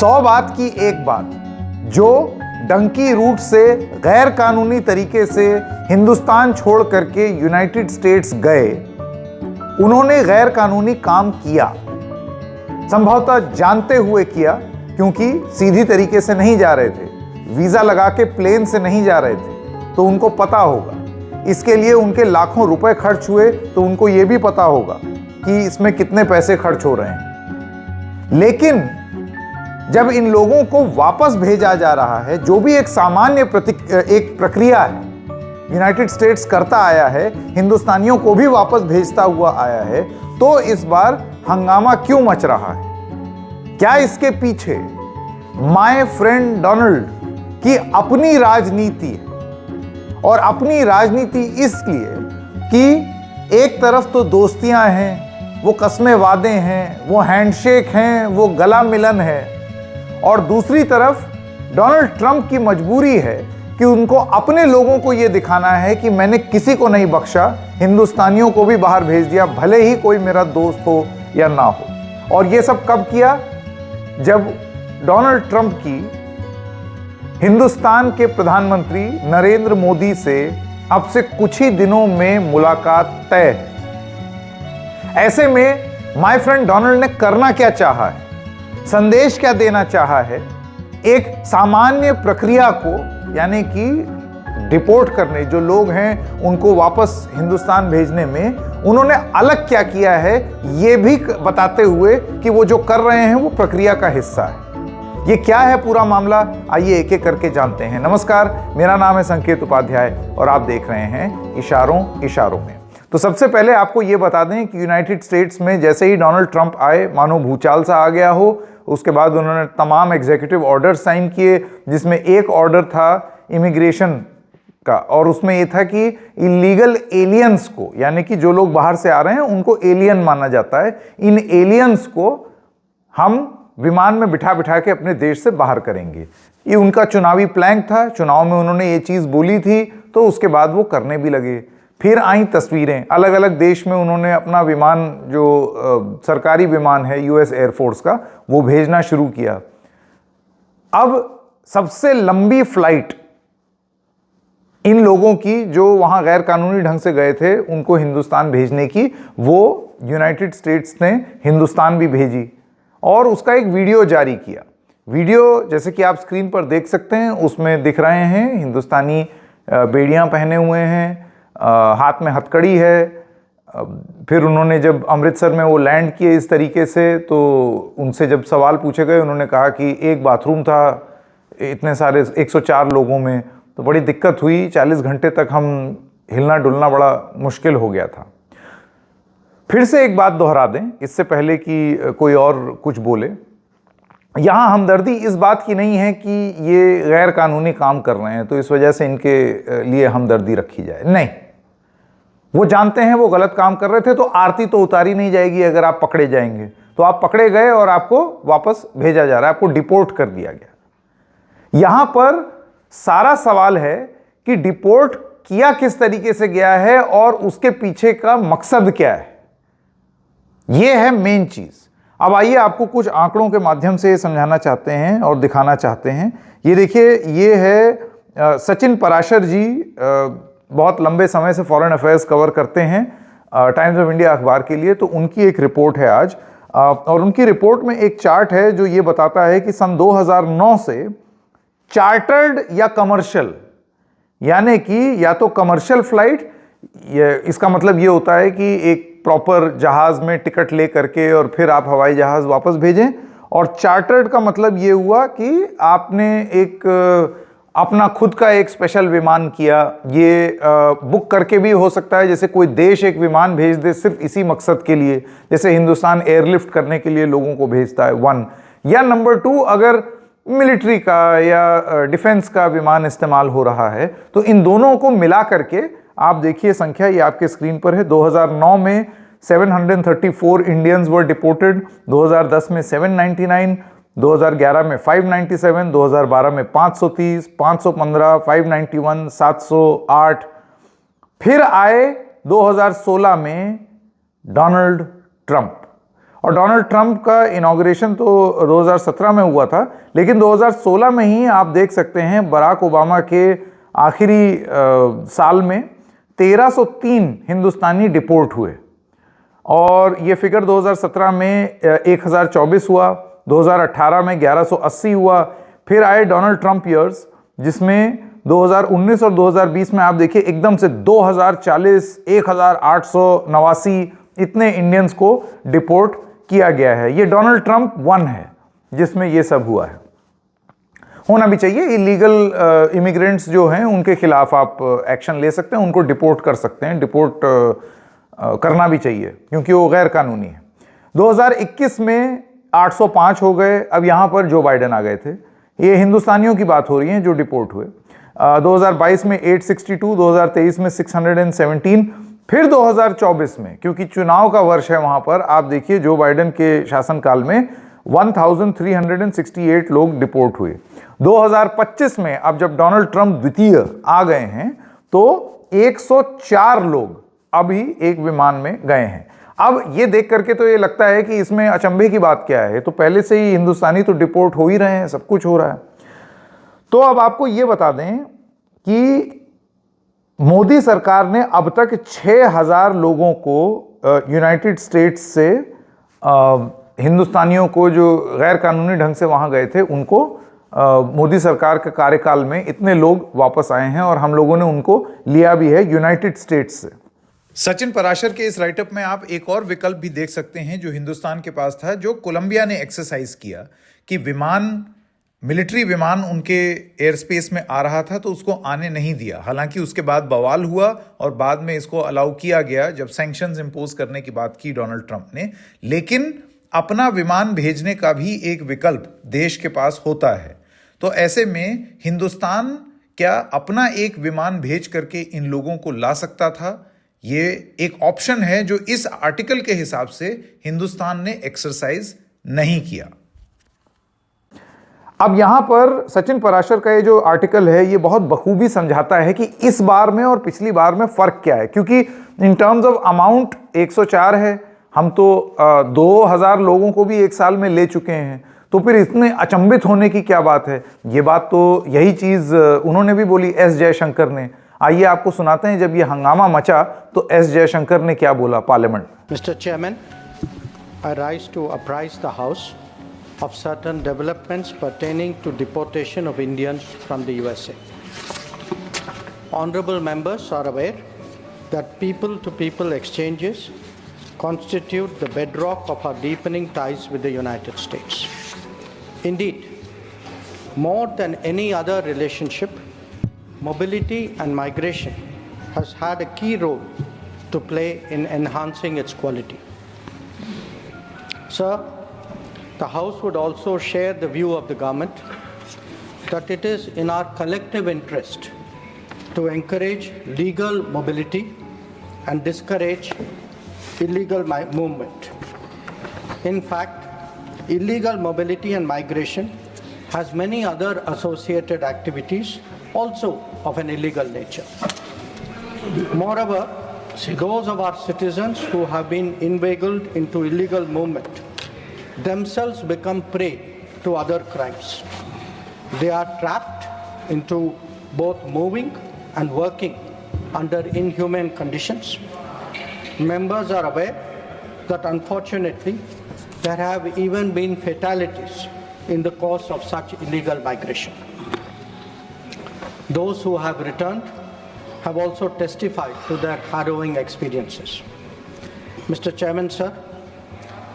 100 बात की एक बात, जो डंकी रूट से गैर कानूनी तरीके से हिंदुस्तान छोड़ करके यूनाइटेड स्टेट्स गए, उन्होंने गैर कानूनी काम किया, संभवतः जानते हुए किया, क्योंकि सीधी तरीके से नहीं जा रहे थे, वीजा लगा के प्लेन से नहीं जा रहे थे, तो उनको पता होगा। इसके लिए उनके लाखों रुपए खर्च हुए, तो उनको यह भी पता होगा कि इसमें कितने पैसे खर्च हो रहे हैं। लेकिन जब इन लोगों को वापस भेजा जा रहा है, जो भी एक सामान्य एक प्रक्रिया है, यूनाइटेड स्टेट्स करता आया है, हिंदुस्तानियों को भी वापस भेजता हुआ आया है, तो इस बार हंगामा क्यों मच रहा है? क्या इसके पीछे माय फ्रेंड डोनाल्ड की अपनी राजनीति है? और अपनी राजनीति इसलिए कि एक तरफ तो दोस्तियां हैं, वो कस्में वादे हैं, वो हैंडशेक हैं, वो गला मिलन है, और दूसरी तरफ डोनाल्ड ट्रंप की मजबूरी है कि उनको अपने लोगों को यह दिखाना है कि मैंने किसी को नहीं बख्शा, हिंदुस्तानियों को भी बाहर भेज दिया, भले ही कोई मेरा दोस्त हो या ना हो। और यह सब कब किया? जब डोनाल्ड ट्रंप की हिंदुस्तान के प्रधानमंत्री नरेंद्र मोदी से अब से कुछ ही दिनों में मुलाकात तय है। ऐसे में माय फ्रेंड डोनाल्ड ने करना क्या चाहा है, संदेश क्या देना चाहा है? एक सामान्य प्रक्रिया को, यानी कि डिपोर्ट करने, जो लोग हैं उनको वापस हिंदुस्तान भेजने में उन्होंने अलग क्या किया है, यह भी बताते हुए कि वो जो कर रहे हैं वो प्रक्रिया का हिस्सा है। ये क्या है पूरा मामला, आइए एक एक करके जानते हैं। नमस्कार, मेरा नाम है संकेत उपाध्याय और आप देख रहे हैं इशारों में। तो सबसे पहले आपको ये बता दें कि यूनाइटेड स्टेट्स में जैसे ही डोनाल्ड ट्रंप आए, मानो भूचाल सा आ गया हो। उसके बाद उन्होंने तमाम एग्जीक्यूटिव ऑर्डर साइन किए, जिसमें एक ऑर्डर था इमिग्रेशन का, और उसमें यह था कि इलीगल एलियंस को, यानी कि जो लोग बाहर से आ रहे हैं उनको एलियन माना जाता है, इन एलियंस को हम विमान में बिठा बिठा के अपने देश से बाहर करेंगे। ये उनका चुनावी प्लान था, चुनाव में उन्होंने ये चीज़ बोली थी, तो उसके बाद वो करने भी लगे। फिर आई तस्वीरें, अलग अलग देश में उन्होंने अपना विमान, जो सरकारी विमान है यूएस एयरफोर्स का, वो भेजना शुरू किया। अब सबसे लंबी फ्लाइट इन लोगों की, जो वहाँ गैर कानूनी ढंग से गए थे, उनको हिंदुस्तान भेजने की, वो यूनाइटेड स्टेट्स ने हिंदुस्तान भी भेजी और उसका एक वीडियो जारी किया। वीडियो जैसे कि आप स्क्रीन पर देख सकते हैं, उसमें दिख रहे हैं हिंदुस्तानी बेड़ियां पहने हुए हैं, हाथ में हथकड़ी है। फिर उन्होंने जब अमृतसर में वो लैंड किए इस तरीके से, तो उनसे जब सवाल पूछे गए, उन्होंने कहा कि एक बाथरूम था इतने सारे 104 लोगों में, तो बड़ी दिक्कत हुई, 40 घंटे तक हम हिलना डुलना बड़ा मुश्किल हो गया था। फिर से एक बात दोहरा दें, इससे पहले कि कोई और कुछ बोले, यहां हमदर्दी इस बात की नहीं है कि ये गैर कानूनी काम कर रहे हैं तो इस वजह से इनके लिए हमदर्दी रखी जाए, नहीं। वो जानते हैं वो गलत काम कर रहे थे, तो आरती तो उतारी नहीं जाएगी अगर आप पकड़े जाएंगे। तो आप पकड़े गए और आपको वापस भेजा जा रहा है, आपको डिपोर्ट कर दिया गया। यहां पर सारा सवाल है कि डिपोर्ट किया किस तरीके से गया है और उसके पीछे का मकसद क्या है, यह है मेन चीज। अब आइए आपको कुछ आंकड़ों के माध्यम से समझाना चाहते हैं और दिखाना चाहते हैं। ये देखिए, ये है सचिन पराशर जी, बहुत लंबे समय से फॉरेन अफेयर्स कवर करते हैं टाइम्स ऑफ इंडिया अखबार के लिए, तो उनकी एक रिपोर्ट है आज, और उनकी रिपोर्ट में एक चार्ट है जो ये बताता है कि सन 2009 से चार्टर्ड या कमर्शियल, यानी कि या तो कमर्शियल फ्लाइट, इसका मतलब ये होता है कि एक प्रॉपर जहाज में टिकट ले करके और फिर आप हवाई जहाज वापस भेजें, और चार्टर्ड का मतलब ये हुआ कि आपने एक अपना खुद का एक स्पेशल विमान किया। ये बुक करके भी हो सकता है, जैसे कोई देश एक विमान भेज दे सिर्फ इसी मकसद के लिए, जैसे हिंदुस्तान एयरलिफ्ट करने के लिए लोगों को भेजता है, 1। या नंबर 2, अगर मिलिट्री का या डिफेंस का विमान इस्तेमाल हो रहा है, तो इन दोनों को मिला करके आप देखिए संख्या, ये आपके स्क्रीन पर है। 2009 में 734 इंडियंस वर डिपोर्टेड, 2010 में 799, 2011 में 597, 2012 में 530, 515, 591, 708। फिर आए 2016 में डोनाल्ड ट्रंप, और डोनाल्ड ट्रंप का इनॉग्रेशन तो 2017 में हुआ था, लेकिन 2016 में ही आप देख सकते हैं बराक ओबामा के आखिरी साल में 1303 हिंदुस्तानी डिपोर्ट हुए, और ये फिगर 2017 में 1024 हुआ, 2018 में 1180 हुआ, फिर आए डोनाल्ड ट्रंप ईयर्स जिसमें 2019 और 2020 में आप देखिए एकदम से 2040, 1889 इतने इंडियंस को डिपोर्ट किया गया है। ये डोनाल्ड ट्रंप 1 है जिसमें ये सब हुआ है। होना भी चाहिए, इलीगल इमिग्रेंट्स जो हैं उनके खिलाफ आप एक्शन ले सकते हैं, उनको डिपोर्ट कर सकते हैं, डिपोर्ट करना भी चाहिए क्योंकि वो गैर कानूनी है। 2021 में 805 हो गए, अब यहां पर जो बाइडेन आ गए थे। ये हिंदुस्तानियों की बात हो रही है जो डिपोर्ट हुए। 2022 में 862, 2023 में 617, फिर 2024 में, क्योंकि चुनाव का वर्ष है वहां पर, आप देखिए जो बाइडेन के शासनकाल में 1368 लोग डिपोर्ट हुए। 2025 में अब जब डोनाल्ड ट्रंप द्वितीय आ गए हैं तो 104 लोग अभी एक विमान में गए हैं। अब ये देख करके तो ये लगता है कि इसमें अचंभे की बात क्या है, तो पहले से ही हिंदुस्तानी तो डिपोर्ट हो ही रहे हैं, सब कुछ हो रहा है। तो अब आपको ये बता दें कि मोदी सरकार ने अब तक 6000 लोगों को यूनाइटेड स्टेट्स से हिंदुस्तानियों को जो गैर कानूनी ढंग से वहां गए थे उनको मोदी सरकार के कार्यकाल में इतने लोग वापस आए हैं और हम लोगों ने उनको लिया भी है यूनाइटेड स्टेट्स से। सचिन पराशर के इस राइटअप में आप एक और विकल्प भी देख सकते हैं जो हिंदुस्तान के पास था, जो कोलंबिया ने एक्सरसाइज किया कि विमान, मिलिट्री विमान उनके एयर स्पेस में आ रहा था तो उसको आने नहीं दिया। हालांकि उसके बाद बवाल हुआ और बाद में इसको अलाउ किया गया जब सैंक्शंस इंपोज करने की बात की डोनाल्ड ट्रंप ने। लेकिन अपना विमान भेजने का भी एक विकल्प देश के पास होता है, तो ऐसे में हिंदुस्तान क्या अपना एक विमान भेज करके इन लोगों को ला सकता था? ये एक ऑप्शन है जो इस आर्टिकल के हिसाब से हिंदुस्तान ने एक्सरसाइज नहीं किया। अब यहां पर सचिन पराशर का ये जो आर्टिकल है ये बहुत बखूबी समझाता है कि इस बार में और पिछली बार में फर्क क्या है, क्योंकि इन टर्म्स ऑफ अमाउंट 104 है, हम तो 2000 लोगों को भी एक साल में ले चुके हैं, तो फिर इतने अचंभित होने की क्या बात है? ये बात तो यही चीज उन्होंने भी बोली, एस जयशंकर ने। आइए आपको सुनाते हैं जब ये हंगामा मचा तो एस जयशंकर ने क्या बोला parliament. Mister chairman, I rise to apprise the house of certain developments pertaining to deportation of Indians from the USA. Honorable members are aware that people-to-people exchanges constitute the bedrock of our deepening ties with the United States. Indeed, more than any other relationship, mobility and migration has had a key role to play in enhancing its quality. Sir, the House would also share the view of the government that it is in our collective interest to encourage legal mobility and discourage illegal movement. In fact, illegal mobility and migration has many other associated activities also of an illegal nature. Moreover, those of our citizens who have been inveigled into illegal movement themselves become prey to other crimes. They are trapped into both moving and working under inhumane conditions. Members are aware that unfortunately there have even been fatalities in the course of such illegal migration. Those who have returned have also testified to their harrowing experiences. Mr. Chairman, sir,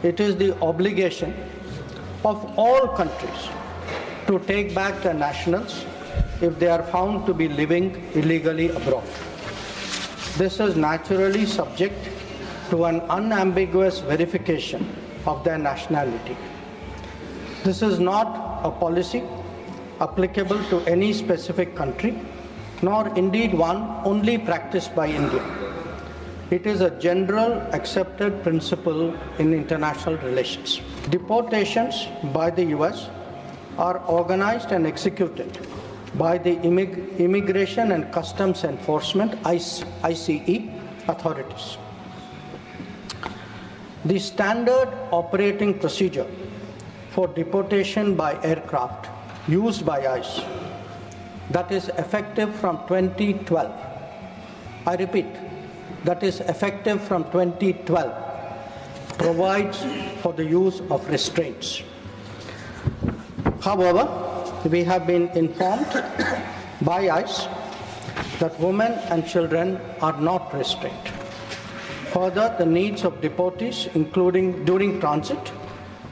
it is the obligation of all countries to take back their nationals if they are found to be living illegally abroad. This is naturally subject to an unambiguous verification of their nationality. This is not a policy applicable to any specific country, nor indeed one only practiced by India. It is a general accepted principle in international relations. Deportations by the US are organized and executed by the Immigration and Customs Enforcement (ICE) authorities. The standard operating procedure for deportation by aircraft used by ICE, that is effective from 2012. I repeat, that is effective from 2012, provides for the use of restraints. However, we have been informed by ICE that women and children are not restrained. Further, the needs of deportees, including during transit,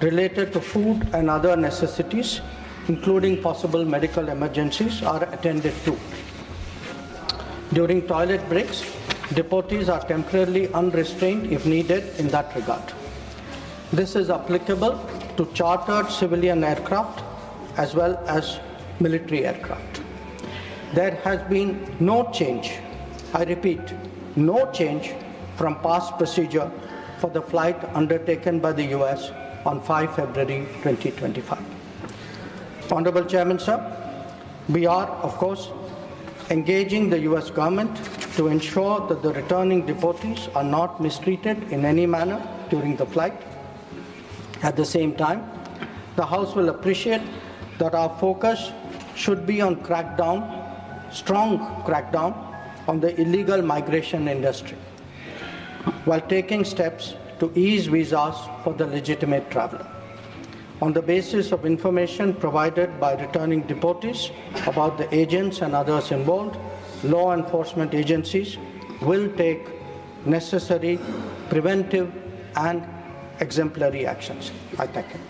related to food and other necessities, including possible medical emergencies, are attended to. During toilet breaks, deportees are temporarily unrestrained if needed in that regard. This is applicable to chartered civilian aircraft as well as military aircraft. There has been no change, I repeat, no change from past procedure for the flight undertaken by the US on 5 February 2025. Honorable Chairman, sir, we are, of course, engaging the US government to ensure that the returning deportees are not mistreated in any manner during the flight. At the same time, the House will appreciate that our focus should be on strong crackdown on the illegal migration industry, while taking steps to ease visas for the legitimate traveler. On the basis of information provided by returning deportees about the agents and others involved, law enforcement agencies will take necessary preventive and exemplary actions. I thank you.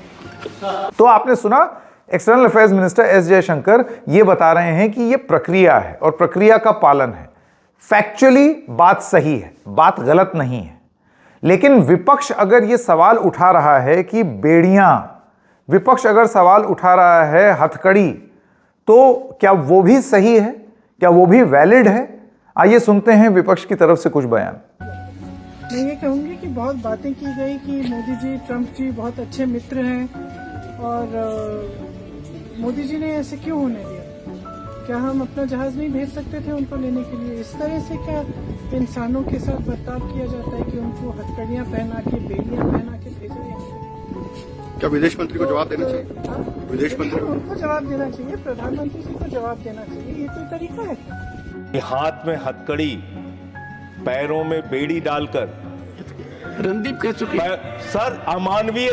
तो आपने सुना external affairs minister S Jaishankar ये बता रहे हैं कि ये प्रक्रिया है और प्रक्रिया का पालन है। फैक्चुअली बात सही है, बात गलत नहीं है। लेकिन विपक्ष अगर ये सवाल उठा रहा है कि बेड़ियां, विपक्ष अगर सवाल उठा रहा है हथकड़ी, तो क्या वो भी सही है? क्या वो भी वैलिड है? आइए सुनते हैं विपक्ष की तरफ से कुछ बयान। मैं ये कहूँगी कि बहुत बातें की गई कि मोदी जी, ट्रंप जी बहुत अच्छे मित्र हैं और मोदी जी ने ऐसे क्यों होने दिया? क्या हम अपना जहाज नहीं भेज सकते थे उनको लेने के लिए? इस तरह से क्या इंसानों के साथ बर्ताव किया जाता है कि उनको हथकड़ियाँ पहना के, बेड़ियाँ पहना के भेजा जाए? क्या विदेश मंत्री को जवाब देना चाहिए? विदेश मंत्री को उनको जवाब देना चाहिए, प्रधानमंत्री जी को जवाब देना चाहिए। ये कोई तरीका है क्या? हाथ में हथकड़ी, पैरों में बेड़ी डालकर रणदीप कह चुके सर अमानवीय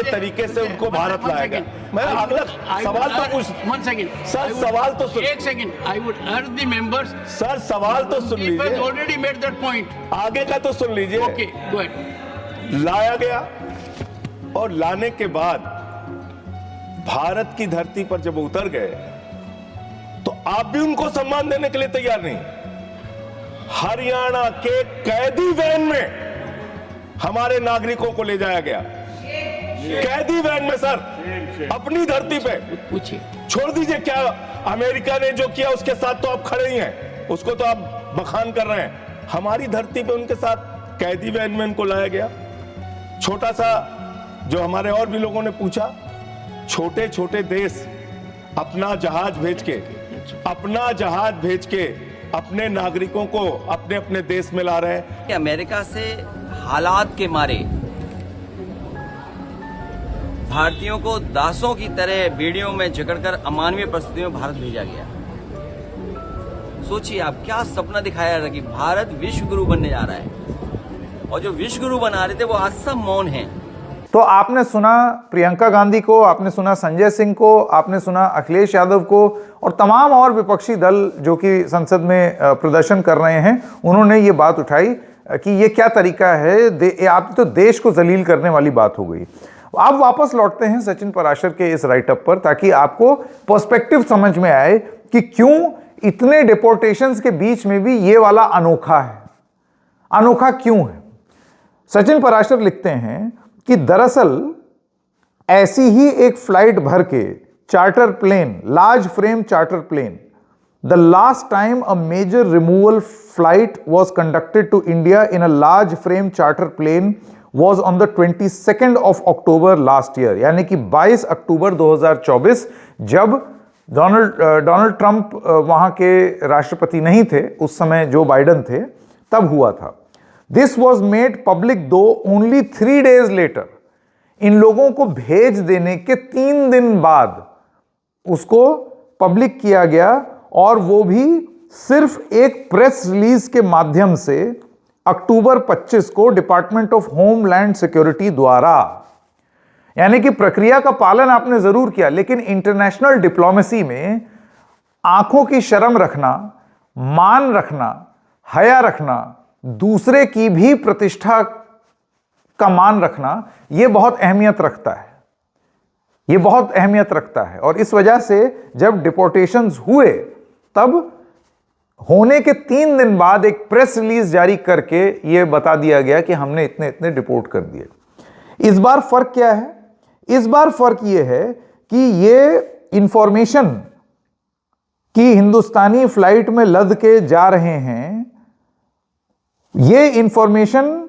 तरीके से उनको भारत लाया गया। मैं अगला सवाल तो पूछ, सर सवाल तो सुन, एक सेकंड, आई वुड अर्ज द मेंबर्स, सर सवाल तो सुन लीजिए, ऑलरेडी मेड दैट पॉइंट, आगे का तो सुन लीजिए। Okay go ahead. लाया गया और लाने के बाद भारत की धरती पर जब उतर गए तो आप भी उनको सम्मान देने के लिए तैयार नहीं। हरियाणा के कैदी वैन में हमारे नागरिकों को ले जाया गया, कैदी वैन में सर, अपनी धरती पे। पूछिए, छोड़ दीजिए क्या अमेरिका ने जो किया उसके साथ तो आप खड़े ही हैं, उसको तो आप बखान कर रहे हैं। हमारी धरती पे उनके साथ कैदी वैन में उनको लाया गया। छोटा सा, जो हमारे और भी लोगों ने पूछा, छोटे छोटे देश अपना जहाज भेज के अपने नागरिकों को अपने अपने देश में ला रहे हैं। अमेरिका से हालात के मारे भारतीयों को दासों की तरह बेड़ियों में जकड़कर अमानवीय परिस्थितियों में भारत भेजा गया। सोचिए आप, क्या सपना दिखाया था कि भारत विश्व गुरु बनने जा रहा है, और जो विश्व गुरु बना रहे थे वो आज सब मौन हैं। तो आपने सुना प्रियंका गांधी को, आपने सुना संजय सिंह को, आपने सुना अखिलेश यादव को और तमाम और विपक्षी दल जो कि संसद में प्रदर्शन कर रहे हैं, उन्होंने ये बात उठाई कि ये क्या तरीका है, आप तो देश को जलील करने वाली बात हो गई। अब वापस लौटते हैं सचिन पराशर के इस राइटअप पर, ताकि आपको पर्सपेक्टिव समझ में आए कि क्यों इतने डिपोर्टेशंस के बीच में भी ये वाला अनोखा है। अनोखा क्यों है? सचिन पराशर लिखते हैं कि दरअसल ऐसी ही एक फ्लाइट भर के charter plane, large frame charter plane, the last time a major removal flight was conducted to India in a large frame charter plane was on the 22nd of October last year, यानी कि 22 अक्टूबर 2024, जब Donald Trump वहां के राष्ट्रपति नहीं थे, उस समय जो बाइडेन थे, तब हुआ था। दिस वॉज मेड पब्लिक दो ओनली 3 days लेटर। इन लोगों को भेज देने के 3 दिन बाद उसको पब्लिक किया गया, और वो भी सिर्फ एक प्रेस रिलीज के माध्यम से अक्टूबर 25 को डिपार्टमेंट ऑफ होमलैंड सिक्योरिटी द्वारा। यानी कि प्रक्रिया का पालन आपने जरूर किया, लेकिन इंटरनेशनल डिप्लोमेसी में आंखों की शर्म रखना, मान रखना, हया रखना, दूसरे की भी प्रतिष्ठा का मान रखना, यह बहुत अहमियत रखता है। यह बहुत अहमियत रखता है। और इस वजह से जब डिपोर्टेशंस हुए तब होने के 3 दिन बाद एक प्रेस रिलीज जारी करके यह बता दिया गया कि हमने इतने इतने डिपोर्ट कर दिए। इस बार फर्क क्या है? इस बार फर्क यह है कि यह इंफॉर्मेशन कि हिंदुस्तानी फ्लाइट में लद के जा रहे हैं, यह इंफॉर्मेशन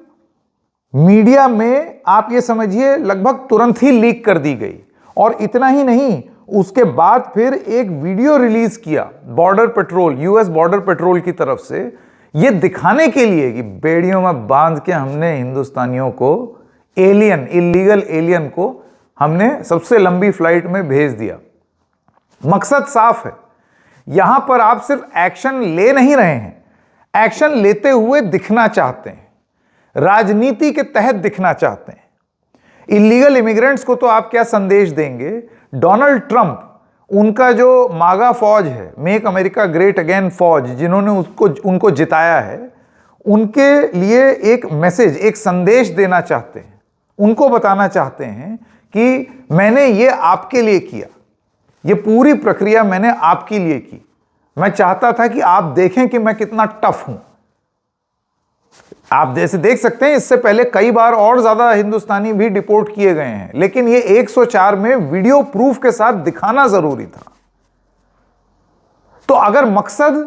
मीडिया में आप ये समझिए लगभग तुरंत ही लीक कर दी गई। और इतना ही नहीं, उसके बाद फिर एक वीडियो रिलीज किया border patrol, US border patrol की तरफ से, यह दिखाने के लिए कि बेड़ियों में बांध के हमने हिंदुस्तानियों को, एलियन, इलीगल एलियन को हमने सबसे लंबी फ्लाइट में भेज दिया। मकसद साफ है, यहां पर आप सिर्फ एक्शन ले नहीं रहे हैं, एक्शन लेते हुए दिखना चाहते हैं, राजनीति के तहत दिखना चाहते हैं। इलीगल इमिग्रेंट्स को तो आप क्या संदेश देंगे? डोनाल्ड ट्रंप, उनका जो मागा फौज है, मेक अमेरिका ग्रेट अगेन फौज, जिन्होंने उनको जिताया है, उनके लिए एक मैसेज, एक संदेश देना चाहते हैं। उनको बताना चाहते हैं कि मैंने ये आपके लिए किया, ये पूरी प्रक्रिया मैंने आपके लिए की। मैं चाहता था कि आप देखें कि मैं कितना टफ हूं। आप जैसे देख सकते हैं, इससे पहले कई बार और ज्यादा हिंदुस्तानी भी डिपोर्ट किए गए हैं, लेकिन ये 104 में वीडियो प्रूफ के साथ दिखाना जरूरी था। तो अगर मकसद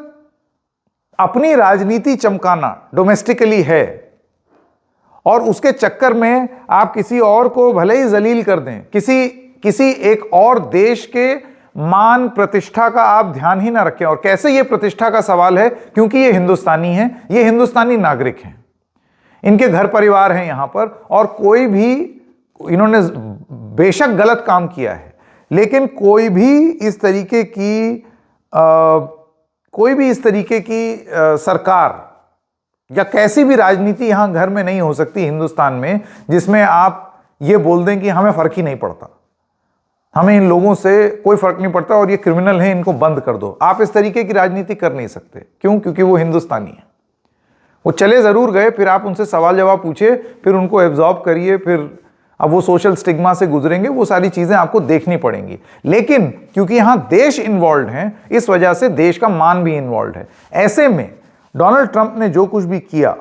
अपनी राजनीति चमकाना डोमेस्टिकली है और उसके चक्कर में आप किसी और को भले ही जलील कर दें, किसी एक और देश के मान प्रतिष्ठा का आप ध्यान ही ना रखें। और कैसे ये प्रतिष्ठा का सवाल है? क्योंकि ये हिंदुस्तानी हैं, ये हिंदुस्तानी नागरिक हैं, इनके घर परिवार हैं यहां पर, और कोई भी, इन्होंने बेशक गलत काम किया है, लेकिन कोई भी इस तरीके की सरकार या कैसी भी राजनीति यहां घर में नहीं हो सकती हिंदुस्तान में, जिसमें आप ये बोल दें कि हमें फर्क ही नहीं पड़ता, हमें इन लोगों से कोई फर्क नहीं पड़ता और ये क्रिमिनल हैं, इनको बंद कर दो। आप इस तरीके की राजनीति कर नहीं सकते। क्यों? क्योंकि वो हिंदुस्तानी है। वो चले जरूर गए, फिर आप उनसे सवाल जवाब पूछिए, फिर उनको एब्जॉर्ब करिए, फिर अब वो सोशल स्टिग्मा से गुजरेंगे, वो सारी चीजें आपको देखनी पड़ेंगी। लेकिन क्योंकि यहां देश इन्वॉल्व है, इस वजह से देश का मान भी इन्वॉल्व है। ऐसे में डोनाल्ड ट्रंप ने जो कुछ भी किया,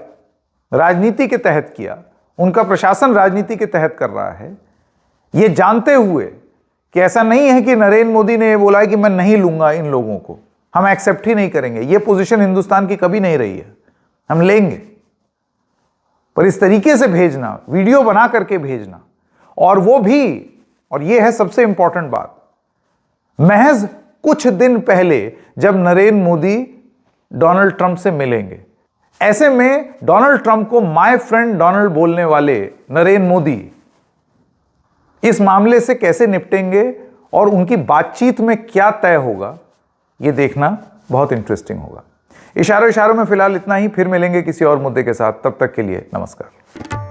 राजनीति के तहत किया, उनका प्रशासन राजनीति के तहत कर रहा है, ये जानते हुए कि ऐसा नहीं है कि नरेंद्र मोदी ने बोला है कि मैं नहीं लूंगा इन लोगों को, हम एक्सेप्ट ही नहीं करेंगे। ये पोजीशन हिंदुस्तान की कभी नहीं रही है, हम लेंगे। पर इस तरीके से भेजना, वीडियो बना करके भेजना, और वो भी, और ये है सबसे इंपॉर्टेंट बात, महज कुछ दिन पहले जब नरेंद्र मोदी डोनाल्ड ट्रंप से मिलेंगे। ऐसे में डोनाल्ड ट्रंप को माय फ्रेंड डोनाल्ड बोलने वाले नरेंद्र मोदी इस मामले से कैसे निपटेंगे और उनकी बातचीत में क्या तय होगा, यह देखना बहुत इंटरेस्टिंग होगा। इशारों में फिलहाल इतना ही, फिर मिलेंगे किसी और मुद्दे के साथ। तब तक के लिए नमस्कार।